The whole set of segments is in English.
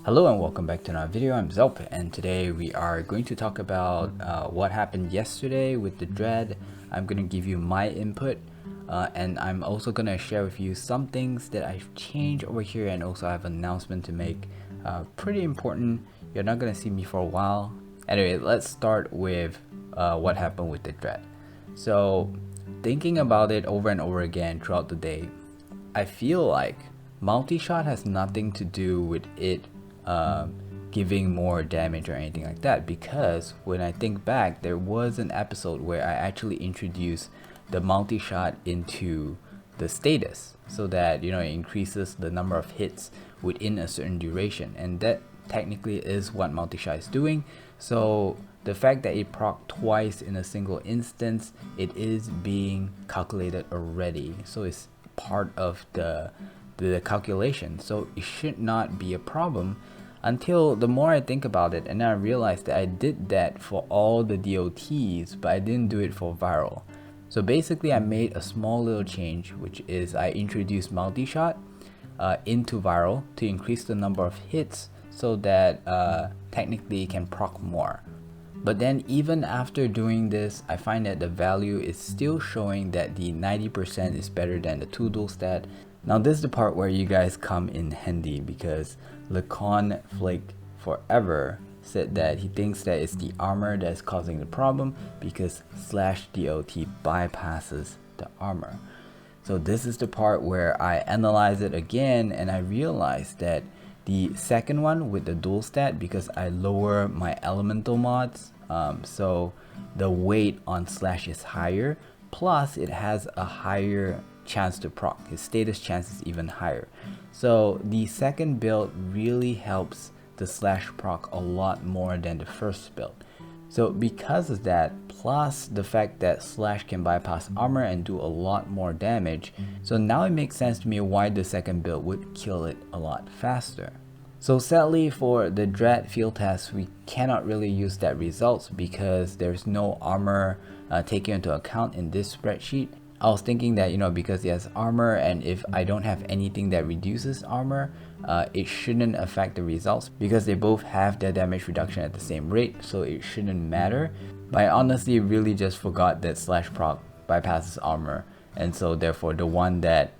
Hello and welcome back to another video. I'm Zelp, and today we are going to talk about what happened yesterday with the dread. I'm going to give you my input, and I'm also going to share with you some things that I've changed over here, and also I have an announcement to make. Pretty important. You're not going to see me for a while. Anyway, let's start with what happened with the dread. So thinking about it over and over again throughout the day, I feel like multi-shot has nothing to do with it giving more damage or anything like that, because when I think back, there was an episode where I actually introduced the multi-shot into the status so that it increases the number of hits within a certain duration, and that technically is what multi-shot is doing. So the fact that it proc twice in a single instance, it is being calculated already, so it's part of the calculation, so it should not be a problem. Until the more I think about it, and then I realized that I did that for all the DOTs, but I didn't do it for viral. So basically I made a small little change, which is I introduced multi-shot into viral to increase the number of hits so that technically it can proc more. But then even after doing this, I find that the value is still showing that the 90% is better than the 2 dual stat. Now this is the part where you guys come in handy, because Lacon Flake Forever said that he thinks that it's the armor that's causing the problem because /DOT bypasses the armor. So this is the part where I analyze it again, and I realized that the second one with the dual stat, because I lower my elemental mods, so the weight on slash is higher, plus it has a higher chance to proc. His status chance is even higher. So the second build really helps the slash proc a lot more than the first build. So because of that, plus the fact that slash can bypass armor and do a lot more damage, so now it makes sense to me why the second build would kill it a lot faster. So sadly for the dread field test, we cannot really use that results because there's no armor taken into account in this spreadsheet. I was thinking that because it has armor, and if I don't have anything that reduces armor, it shouldn't affect the results because they both have their damage reduction at the same rate, so it shouldn't matter. But I honestly really just forgot that slash proc bypasses armor, and so therefore the one that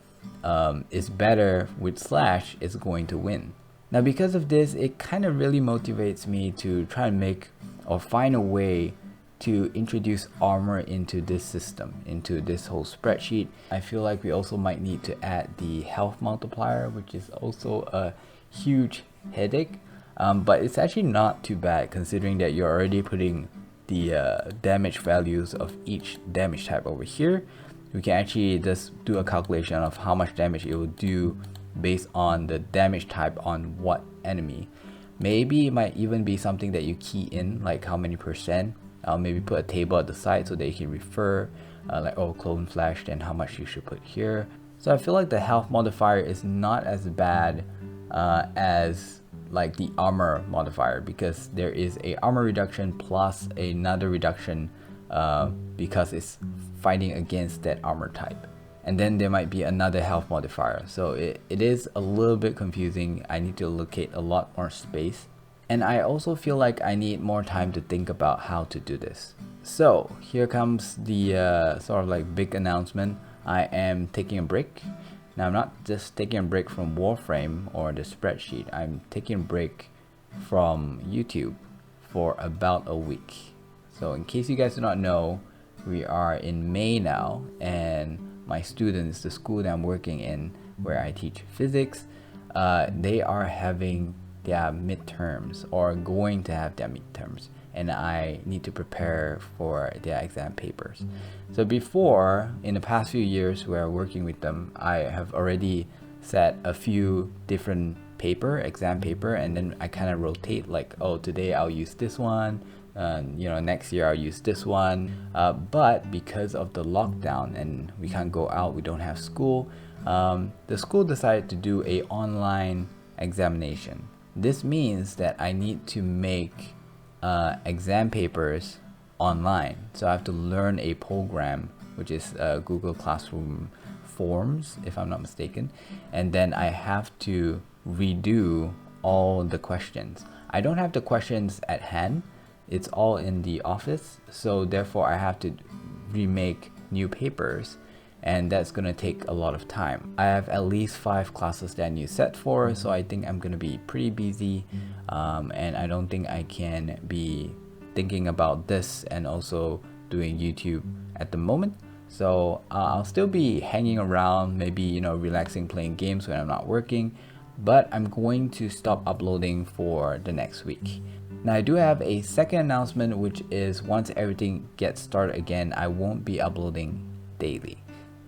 is better with slash is going to win. Now because of this, it kind of really motivates me to try and make or find a way to introduce armor into this system, into this whole spreadsheet. I feel like we also might need to add the health multiplier, which is also a huge headache, but it's actually not too bad considering that you're already putting the damage values of each damage type over here. We can actually just do a calculation of how much damage it will do based on the damage type on what enemy. Maybe it might even be something that you key in, like how many percent. I'll maybe put a table at the side so that you can refer, like clone flash, then how much you should put here. So I feel like the health modifier is not as bad as like the armor modifier, because there is a armor reduction plus another reduction because it's fighting against that armor type. And then there might be another health modifier. So it is a little bit confusing. I need to allocate a lot more space. And I also feel like I need more time to think about how to do this. So here comes the sort of like big announcement. I am taking a break. Now I'm not just taking a break from Warframe or the spreadsheet. I'm taking a break from YouTube for about a week. So in case you guys do not know, we are in May now, and my students, the school that I'm working in where I teach physics, they are having their midterms, or going to have their midterms, and I need to prepare for their exam papers. So before, in the past few years where I'm working with them, I have already set a few different exam paper, and then I kind of rotate, like, oh, today I'll use this one, next year I'll use this one. But because of the lockdown and we can't go out, we don't have school, the school decided to do a online examination. This means that I need to make exam papers online. So I have to learn a program, which is Google Classroom Forms, if I'm not mistaken. And then I have to redo all the questions. I don't have the questions at hand. It's all in the office, so therefore I have to remake new papers, and that's gonna take a lot of time. I have at least 5 classes that I need set for, so I think I'm gonna be pretty busy, and I don't think I can be thinking about this and also doing YouTube at the moment. So I'll still be hanging around, maybe relaxing, playing games when I'm not working, but I'm going to stop uploading for the next week. Now I do have a second announcement, which is once everything gets started again, I won't be uploading daily.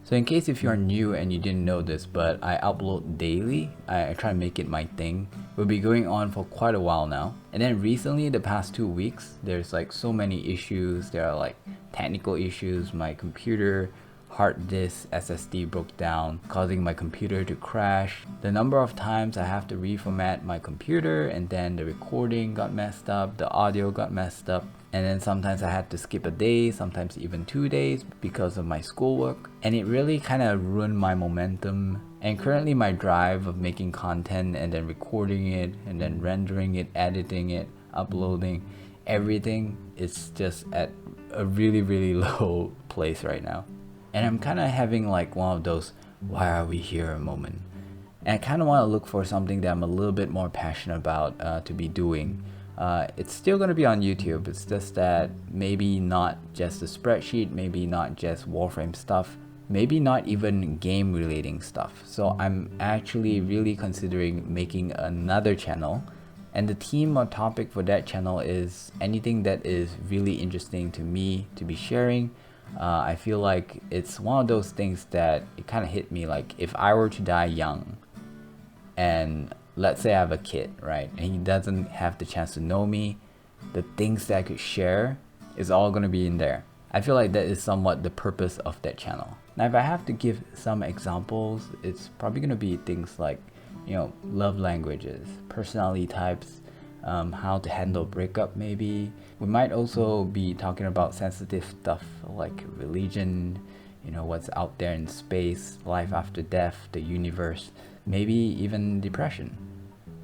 So in case if you're new and you didn't know this, but I upload daily. I try to make it my thing. We'll be going on for quite a while now. And then recently, the past 2 weeks, there's like so many issues. There are like technical issues. My computer hard disk SSD broke down, causing my computer to crash. The number of times I have to reformat my computer, and then the recording got messed up, the audio got messed up, and then sometimes I had to skip a day, sometimes even 2 days because of my schoolwork, and it really kind of ruined my momentum. And currently my drive of making content and then recording it and then rendering it, editing it, uploading, everything is just at a really low place right now. And I'm kind of having like one of those why are we here moment. And I kind of want to look for something that I'm a little bit more passionate about to be doing. It's still going to be on YouTube. It's just that maybe not just the spreadsheet, maybe not just Warframe stuff, maybe not even game relating stuff. So I'm actually really considering making another channel. And the theme or topic for that channel is anything that is really interesting to me to be sharing. I feel like it's one of those things that it kind of hit me, like if I were to die young and let's say I have a kid, right, and he doesn't have the chance to know me, the things that I could share is all going to be in there. I feel like that is somewhat the purpose of that channel. Now if I have to give some examples, it's probably going to be things like love languages, personality types, how to handle breakup maybe. We might also be talking about sensitive stuff like religion, what's out there in space, life after death, the universe, maybe even depression.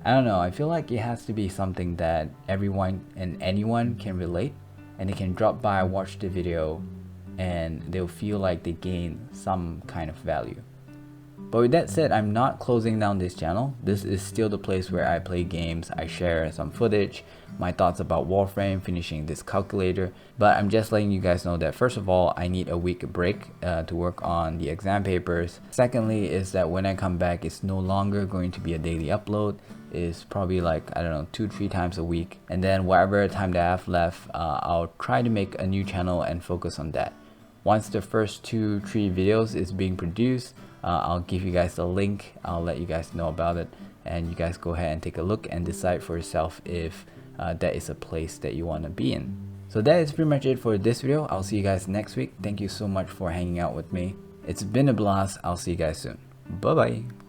I don't know, I feel like it has to be something that everyone and anyone can relate, and they can drop by, watch the video, and they'll feel like they gain some kind of value. But with that said, I'm not closing down this channel. This is still the place where I play games, I share some footage, my thoughts about Warframe, finishing this calculator. But I'm just letting you guys know that first of all, I need a week break to work on the exam papers. Secondly is that when I come back, it's no longer going to be a daily upload. It's probably like, I don't know, 2-3 times a week. And then whatever time that I have left, I'll try to make a new channel and focus on that. Once the first 2-3 videos is being produced, I'll give you guys the link. I'll let you guys know about it, and you guys go ahead and take a look and decide for yourself if that is a place that you want to be in. So that is pretty much it for this video. I'll see you guys next week. Thank you so much for hanging out with me. It's been a blast. I'll see you guys soon. Bye bye.